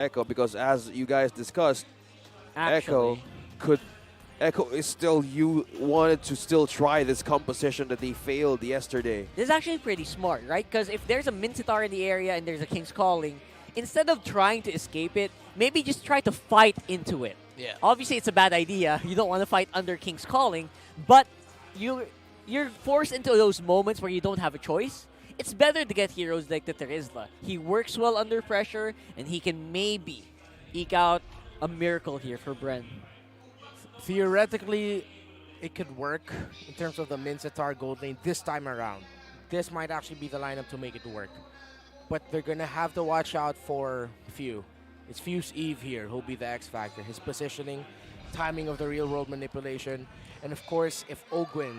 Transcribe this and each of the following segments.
Echo, because as you guys discussed, Echo Actually, could. Echo is still, you wanted to still try this composition that they failed yesterday. this is actually pretty smart, right? Because if there's a Minshitar in the area and there's a King's Calling, instead of trying to escape it, maybe just try to fight into it. Yeah. Obviously, it's a bad idea. You don't want to fight under King's Calling, but you're forced into those moments where you don't have a choice. It's better to get heroes like the Terizla. He works well under pressure, and he can maybe eke out a miracle here for Bren. Theoretically, it could work in terms of the Minshitar gold lane this time around. This might actually be the lineup to make it work. But they're going to have to watch out for Few. It's Few's Eve here who'll be the X factor. His positioning, timing of the real world manipulation, and of course, if Ogwin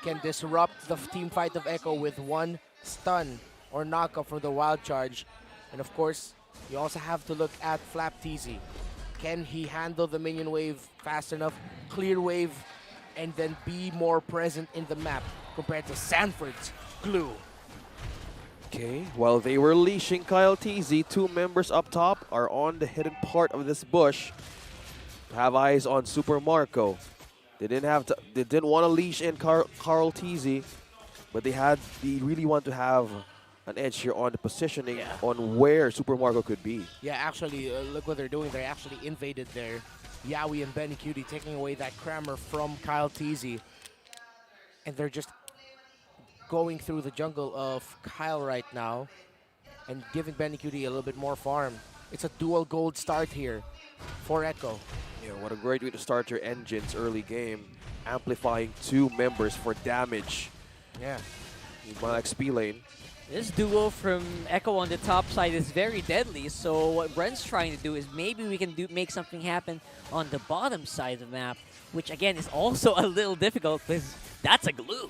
can disrupt the team fight of Echo with one stun or knockup from the wild charge. And of course, you also have to look at Flap TZ. Can he handle the minion wave fast enough, clear wave, and then be more present in the map compared to Sanford's glue? Okay, while they were leashing Kyle TZ, two members up top are on the hidden part of this bush. Have eyes on Super Marco. They didn't want to leash in Carl TZ, but they really want to have an edge here on the positioning on where Super Marco could be. Yeah, actually, look what they're doing. They actually invaded there. Yawi and Benny Cutie taking away that Crammer from Kyle TZ. And they're just going through the jungle of Kyle right now and giving Benny Cutie a little bit more farm. It's a dual gold start here for Echo. Yeah, what a great way to start your engines early game. Amplifying two members for damage. Yeah. In my XP lane. This duo from Echo on the top side is very deadly, so what Bren's trying to do is maybe we can make something happen on the bottom side of the map, which again is also a little difficult because that's a glue.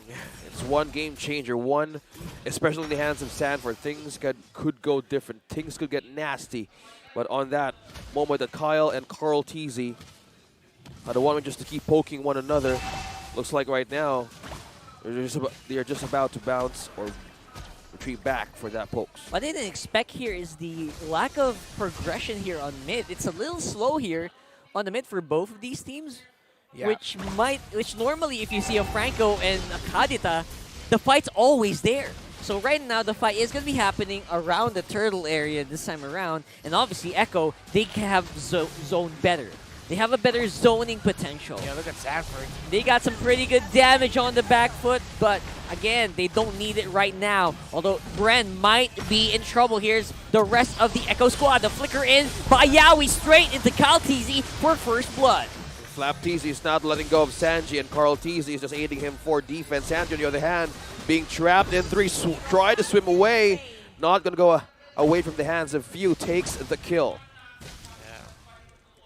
Yeah, it's one game changer, one, especially in the hands of Sanford. Things could go different, things could get nasty, but on that moment that Kyle and Carl TZ had a one just to keep poking one another, looks like right now they're just about to bounce or retreat back for that pokes. What I didn't expect here is the lack of progression here on mid. It's a little slow here on the mid for both of these teams, which normally if you see a Franco and a Kadita, the fight's always there. So right now the fight is going to be happening around the turtle area this time around, and obviously Echo, they can have zone better. They have a better zoning potential. Yeah, look at Sanford. They got some pretty good damage on the back foot, but again, they don't need it right now. Although Bren might be in trouble. Here's the rest of the Echo squad. The flicker in by Yawi straight into Kyle TZ for first blood. Flap TZ is not letting go of Sanji, and Carl TZ is just aiding him for defense. Sanji, on the other hand, being trapped in three, tried to swim away. Not going to go away from the hands of Few, takes the kill.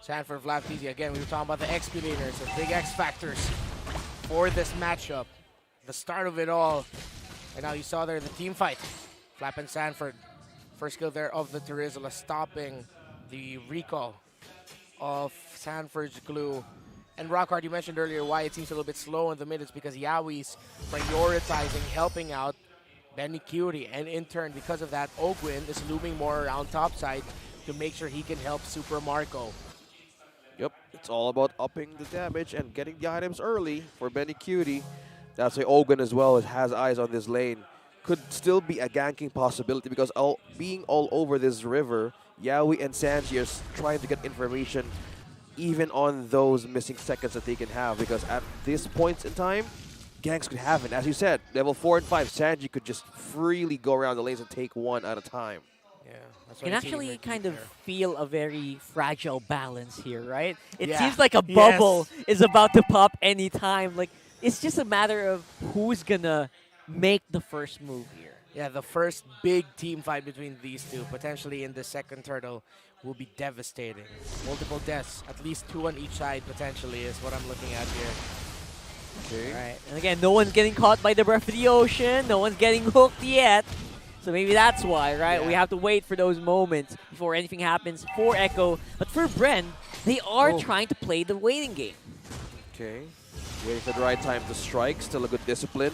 Sanford, Flap TZ, again, we were talking about the XP laners, the big X factors for this matchup. The start of it all. And now you saw there the team fight. Flap and Sanford. First kill there of the Terizla, stopping the recall of Sanford's glue. And Rockhard, you mentioned earlier why it seems a little bit slow in the mid. It's because Yawi's prioritizing helping out Benny Cutie. And in turn, because of that, Ogwin is looming more around topside to make sure he can help Super Marco. Yep, it's all about upping the damage and getting the items early for Benny Cutie. That's why Ogun as well has eyes on this lane. Could still be a ganking possibility because being all over this river, Yawi and Sanji are trying to get information even on those missing seconds that they can have, because at this point in time, ganks could happen. As you said, level 4 and 5, Sanji could just freely go around the lanes and take one at a time. Yeah, that's You can actually kind of feel a very fragile balance here, right? It Yeah. seems like a bubble is about to pop anytime. Like, it's just a matter of who's gonna make the first move here. Yeah, the first big team fight between these two, potentially in the second turtle, will be devastating. Multiple deaths, at least 2 on each side potentially is what I'm looking at here. Okay. Right, and again, no one's getting caught by the breath of the ocean. No one's getting hooked yet. So maybe that's why, right? Yeah. We have to wait for those moments before anything happens for Echo. But for Bren, they are trying to play the waiting game. Okay. Waiting for the right time to strike. Still a good discipline.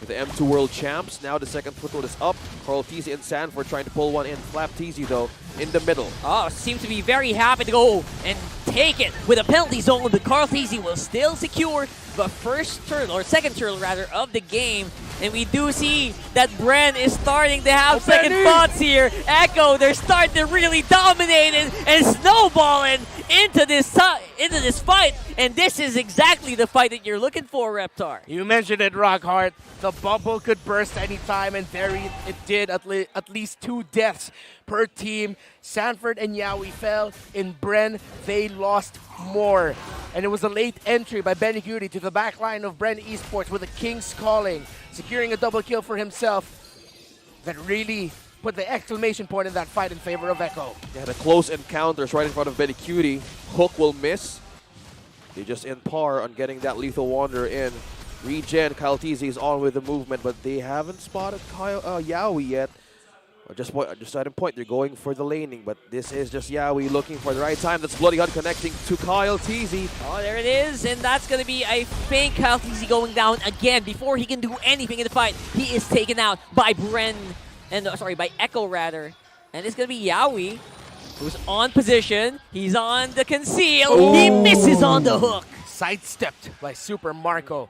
with the M2 World Champs. Now the second foothold is up. Carl TZ and Sanford trying to pull one in. Flap TZ though in the middle. Oh, seems to be very happy to go and take it with a penalty zone. The Carl TZ will still secure the first turtle, or second turtle rather, of the game. And we do see that Bren is starting to have second thoughts here. Echo, they're starting to really dominate and snowballing into this fight. And this is exactly the fight that you're looking for, Reptar. You mentioned it, Rockhart. The bubble could burst anytime, and there it did. At least 2 deaths per team. Sanford and Yowie fell. In Bren, they lost more. And it was a late entry by Benny Cutie to the back line of Bren Esports with the King's Calling, securing a double kill for himself. That really put the exclamation point in that fight in favor of Echo. Yeah, the close encounters right in front of Benny Cutie. Hook will miss. They just in par on getting that Lethal Wanderer in. Regen, Kyle TZ is on with the movement, but they haven't spotted Yowie yet. Just at a point, they're going for the laning, but this is just Yowie looking for the right time. That's Bloody Hunt connecting to Kyle TZ. Oh, there it is, and that's going to be, I think, Kyle TZ going down again. Before he can do anything in the fight, he is taken out by Bren, and by Echo rather. And it's going to be Yowie, who's on position. He's on the conceal. Ooh. He misses on the hook. Sidestepped by Super Marco.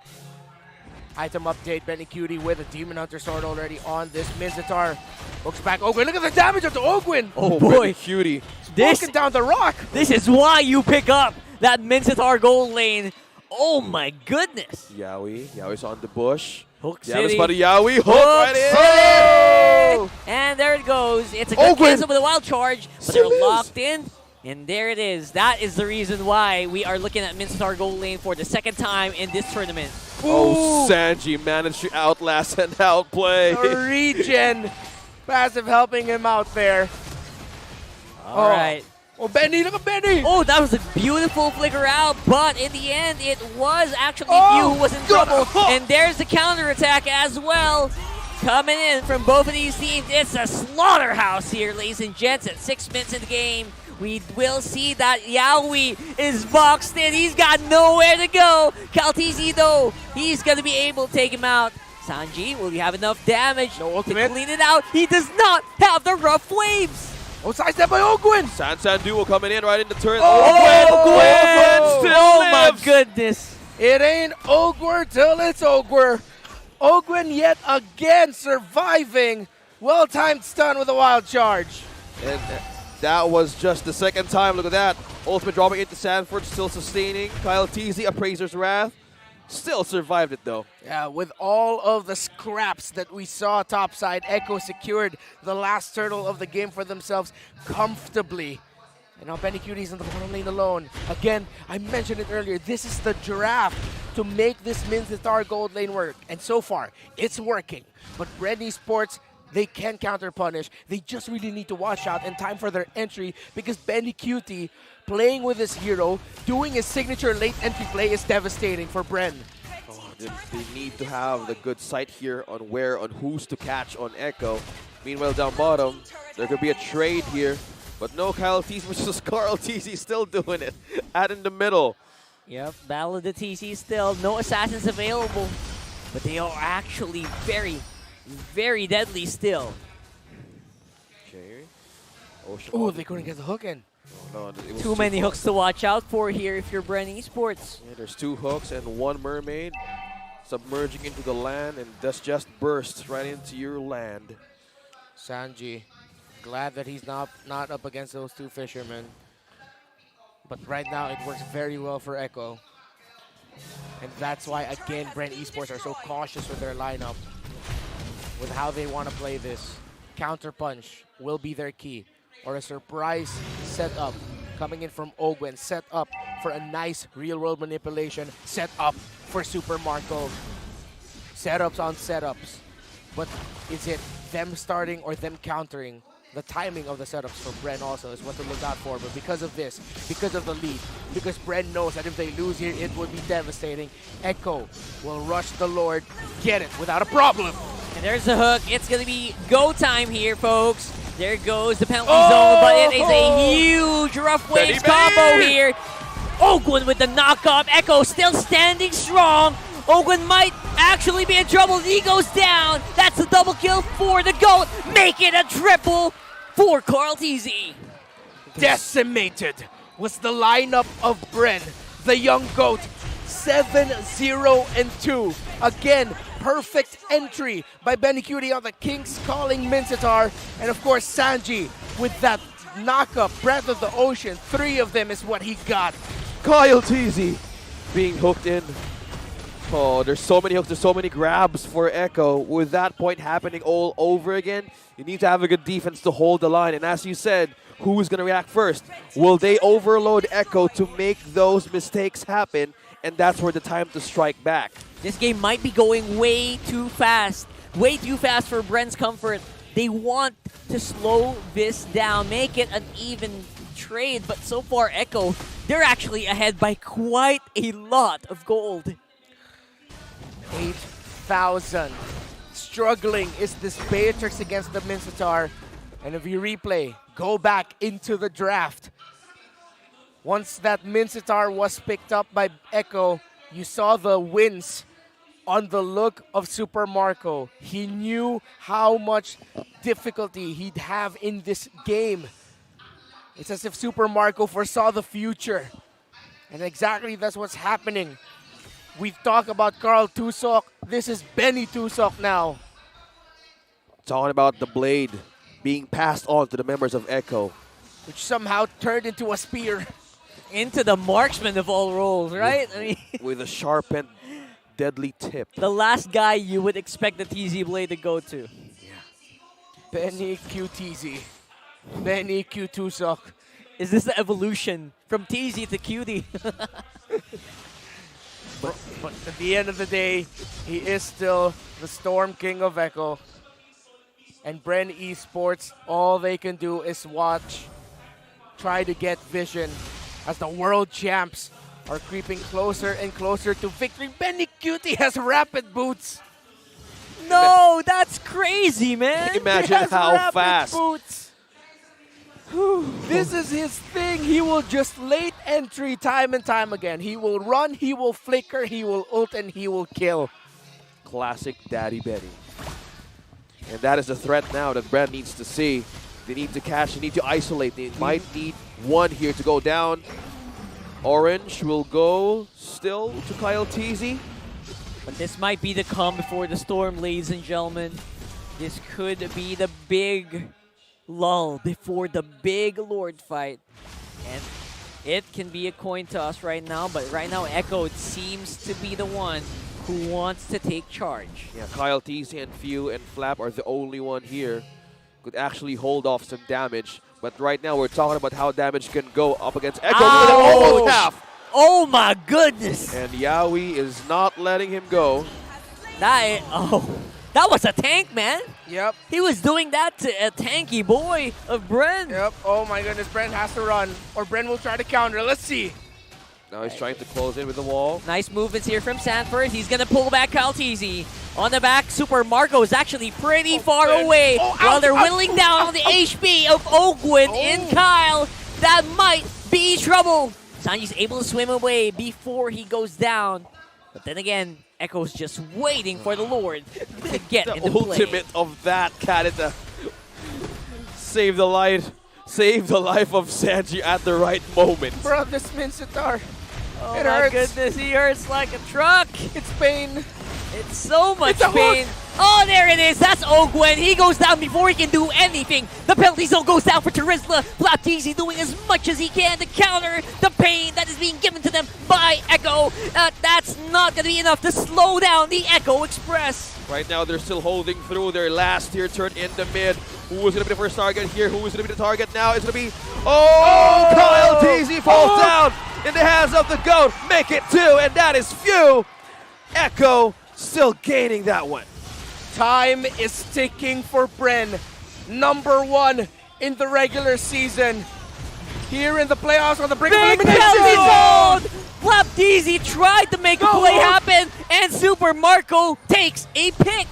Item update, Benny Cutie with a Demon Hunter sword already on this. Minshitar looks back. Ogwin, look at the damage onto Ogwin. Oh Benny boy, Cutie. Walking down the rock. This is why you pick up that Minshitar gold lane. Oh my goodness. Yowie's on the bush. Hook Yeah, City. spotted Yowie. Hook Hook right in. City! And there it goes. It's a good Ogwin. cancel with a wild charge, but they're Serious? locked in. And there it is. That is the reason why we are looking at Minshitar gold lane for the second time in this tournament. Oh, Sanji managed to outlast and outplay. Regen. Passive helping him out there. All right. Oh, Benny, look at Benny. Oh, that was a beautiful flicker out, but in the end, it was actually Oh, you who was in good. trouble. And there's the counterattack as well. Coming in from both of these teams. It's a slaughterhouse here, ladies and gents, at 6 minutes in the game. We will see that Yowie is boxed in. He's got nowhere to go. Kaltizi, though, he's going to be able to take him out. Sanji, will he have enough damage No to ultimate. clean it out? He does not have the rough waves. Oh, sidestep by Ogwin. San Duo coming in right in the turret. Oh, Ogwin still Oh, my lives. goodness. It ain't Ogwer till it's Ogwer. Ogwin yet again surviving. Well-timed stun with a wild charge. And that was just the second time. Look at that. Ultimate dropping into Sanford, still sustaining. Kyle TZ, Appraiser's Wrath. Still survived it though. Yeah, with all of the scraps that we saw topside, Echo secured the last turtle of the game for themselves comfortably. And now Benny Cutie's in the bottom lane alone. Again, I mentioned it earlier, this is the draft to make this Minshitar gold lane work. And so far, it's working. But Bren Esports, they can counter punish. They just really need to watch out and time for their entry, because Benny Cutie playing with his hero, doing his signature late entry play is devastating for Bren. Oh, they need to have the good sight here on who's to catch on Echo. Meanwhile, down bottom, there could be a trade here. But no, Kyle TZ versus Carl TZ still doing it. Out in the middle. Yep, Battle of the TC still. No assassins available. But they are actually very, very deadly still. Okay. Oh, they couldn't get the hook in. Oh, no, it was Too many far. hooks to watch out for here if you're Bren Esports. Yeah, there's 2 hooks and 1 mermaid submerging into the land, and that's just burst right into your land. Sanji, glad that he's not up against those 2 fishermen. But right now, it works very well for Echo. And that's why, again, Bren Esports are so cautious with their lineup, with how they want to play this. Counter punch will be their key, or a surprise setup coming in from Ogwen, set up for a nice real-world manipulation, set up for Super Marco. Setups on setups. But is it them starting or them countering? The timing of the setups for Bren also is what to look out for. But because of this, because of the lead, because Bren knows that if they lose here, it would be devastating, Echo will rush the Lord, get it without a problem. And there's the hook. It's going to be go time here, folks. There goes the penalty zone, but it is a huge rough waves combo here. Ogwin with the knockoff. Echo still standing strong. Ogwin might actually be in trouble. He goes down. That's a double kill for the GOAT. Make it a triple for Carl TZ. Decimated was the lineup of Bren, the young GOAT. 7-0-2. Again, perfect entry by Benny Cutie on the Kings calling Minshitar. And of course, Sanji with that knockup, Breath of the Ocean. 3 of them is what he got. Kyle TZ being hooked in. Oh, there's so many hooks, there's so many grabs for Echo. With that point happening all over again, you need to have a good defense to hold the line. And as you said, who's going to react first? Will they overload Echo to make those mistakes happen? And that's where the time to strike back. This game might be going way too fast. Way too fast for Bren's comfort. They want to slow this down, make it an even trade. But so far, Echo, they're actually ahead by quite a lot of gold. 8,000. Struggling is this Beatrix against the Minshitar. And if you replay, go back into the draft. Once that Minshitar was picked up by Echo, you saw the wins on the look of Super Marco. He knew how much difficulty he'd have in this game. It's as if Super Marco foresaw the future. And exactly that's what's happening. We talk about Carl Tusok. This is Benny Tusok now. Talking about the blade being passed on to the members of Echo. Which somehow turned into a spear. Into the marksman of all roles, right? I mean, With a sharpened, deadly tip. the last guy you would expect the TZ blade to go to. Benny QTZ. Benny Q Tusok. Is this the evolution from TZ to Cutie? But at the end of the day, he is still the Storm King of Echo. And Bren Esports, all they can do is watch, try to get vision as the world champs are creeping closer and closer to victory. Benny Cutie has rapid boots. No, that's crazy, man. Imagine He has how rapid fast. boots. This is his thing. He will just late entry time and time again. He will run, he will flicker, he will ult, and he will kill. Classic Daddy Benny. And that is the threat now that Bren needs to see. They need to catch, they need to isolate. They might need one here to go down. Orange will go still to Kyle TZ. But this might be the calm before the storm, ladies and gentlemen. This could be the big lull before the big Lord fight. And it can be a coin toss right now, but right now Echo seems to be the one who wants to take charge. Yeah, Kyle TZ and Few and Flap are the only one here could actually hold off some damage. But right now we're talking about how damage can go up against Echo. Ouch! Almost half. Oh my goodness! And Yaoi is not letting him go. That was a tank, man. Yep, He was doing that to a tanky boy of Bren. yep. Oh my goodness, Bren has to run, or Bren will try to counter. Let's see. Now he's trying to close in with the wall. Nice movements here from Sanford. He's going to pull back Kyle TZ. On the back, Super Marco is actually pretty far man. away Oh, while ouch, they're ouch, whittling oh, down ouch, on the ouch. HP of Ogwin in Oh. Kyle. That might be trouble. Sanji's able to swim away before he goes down. But then again, Echo's just waiting for the Lord to get The into play. ultimate of that Kadita. Save the life. Save the life of Sanji at the right moment. Bro, this Minshitar. Oh It my hurts. goodness, he hurts like a truck. It's pain. It's so much It's a hook. pain. Oh, there it is. That's Ogwen. He goes down before he can do anything. The penalty zone goes down for Terizla. Flapteezy doing as much as he can to counter the pain that is being given to them by Echo. That's not going to be enough to slow down the Echo Express. Right now they're still holding through their last tier turn in the mid. Who is going to be the first target here? Who is going to be the target now? It's going to be... Oh! Kyle TZ falls down in the hands of the GOAT. Make it 2, and that is Few. Echo still gaining that one. Time is ticking for Bren. Number 1 in the regular season. Here in the playoffs on the brink of Big elimination. penalty zone! Flapteezy tried to make a Go play on. happen, and Super Marco takes a pick.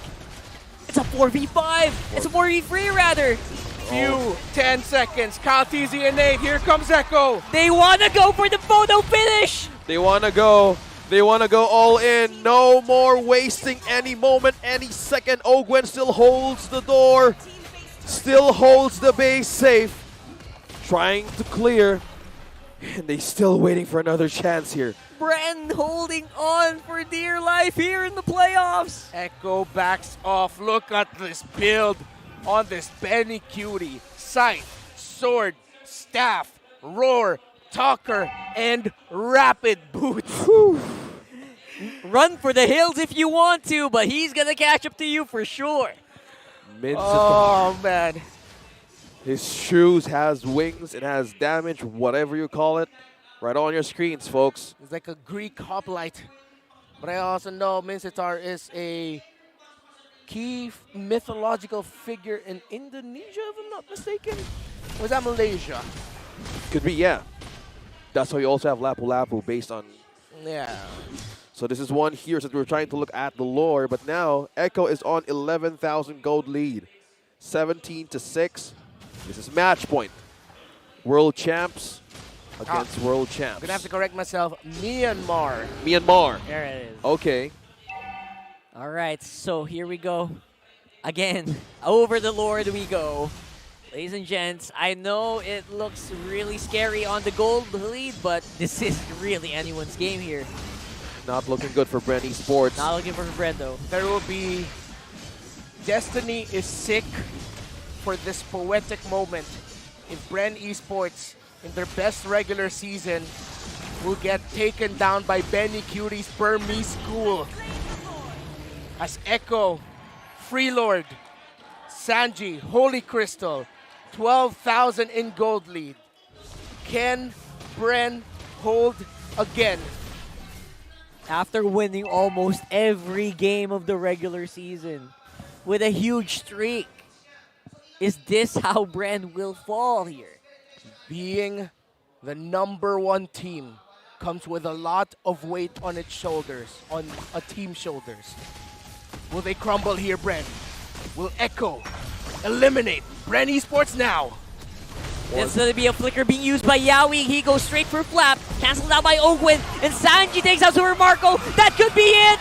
It's a 4v5. It's a 4v3 rather. Few 10 seconds. Kyle TZ and Nate. Here comes Echo. They want to go for the photo finish. They want to go They want to go all in. No more wasting any moment, any second. Ogwen still holds the door. Still holds the base safe. Trying to clear. And they still waiting for another chance here. Bren holding on for dear life here in the playoffs. Echo backs off. Look at this build on this Benny Cutie. Sight, sword, staff, roar, talker, and rapid boots. Run for the hills if you want to, but he's going to catch up to you for sure. Minshitar. Oh, man. His shoes has wings. It has damage, whatever you call it. Right on your screens, folks. It's like a Greek hoplite. But I also know Minshitar is a key mythological figure in Indonesia, if I'm not mistaken. Or was that Malaysia? Could be, yeah. That's why you also have Lapu Lapu based on... Yeah. So this is one here since we're trying to look at the lore. But now, Echo is on 11,000 gold lead. 17-6. This is match point. World champs against world champs. I'm going to have to correct myself. Myanmar. Myanmar. There it is. Okay. All right, so here we go. Again, over the Lord we go. Ladies and gents, I know it looks really scary on the gold lead, but this is really anyone's game here. Not looking good for Bren Esports. Not looking for Bren, though. There will be... Destiny is sick for this poetic moment if Bren Esports, in their best regular season, will get taken down by Benny Cutie's Burmese school. As Echo, Freelord, Sanji, Holy Crystal, 12,000 in gold lead. Can Bren hold again? After winning almost every game of the regular season with a huge streak, is this how Bren will fall here? Being the #1 team comes with a lot of weight on its shoulders, on a team's shoulders. Will they crumble here, Bren? Will Echo eliminate Bren Esports now? It's going to be a flicker being used by Yawi. He goes straight for Flap. Cancelled out by Ogwen. And Sanji takes out Super Marco. That could be it.